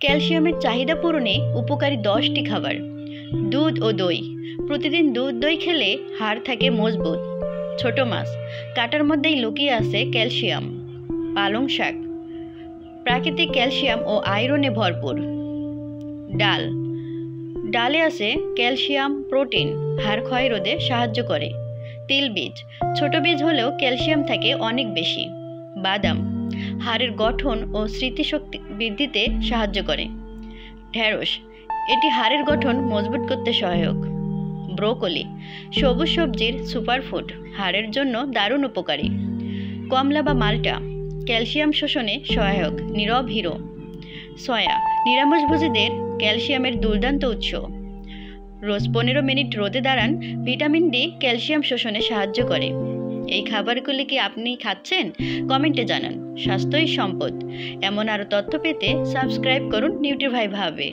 ক্যালসিয়ামের চাহিদা পূরণে উপকারী 10টি খাবার। দুধ ও দই। প্রতিদিন দুধ দই খেলে হাড় থাকে মজবুত। ছোট মাছ, কাঁটার মধ্যেই লুকিয়ে আছে ক্যালসিয়াম। পালং শাক, প্রাকৃতিক ক্যালসিয়াম ও আয়রনে ভরপুর। ডাল, ডালে আছে ক্যালসিয়াম, প্রোটিন, হাড় ক্ষয় রোধে সাহায্য করে। তিল বীজ, ছোট বীজ হলেও ক্যালসিয়াম থাকে অনেক বেশি। বাদাম, হাড়ের গঠন ও স্মৃতিশক্তি বৃদ্ধিতে সাহায্য করে। ঢেঁড়স, এটি হাড়ের গঠন মজবুত করতে সহায়ক। ব্রোকলি, সবুজ সবজির সুপারফুড, হাড়ের জন্য দারুণ উপকারী। কমলা বা মাল্টা, ক্যালসিয়াম শোষণে সহায়ক, নীরব হিরো। সয়া, নিরামিষভোজীদের ক্যালসিয়ামের দুর্দান্ত উৎস। রোজ 15 মিনিট রোদে দাঁড়ান, ভিটামিন ডি ক্যালসিয়াম শোষণে সাহায্য করে। এই খাবারগুলি কি আপনি খাচ্ছেন? কমেন্টে জানান। স্বাস্থ্যই সম্পদ। এমন আরও তথ্য পেতে সাবস্ক্রাইব করুন নিউট্রিভাই ভাবে।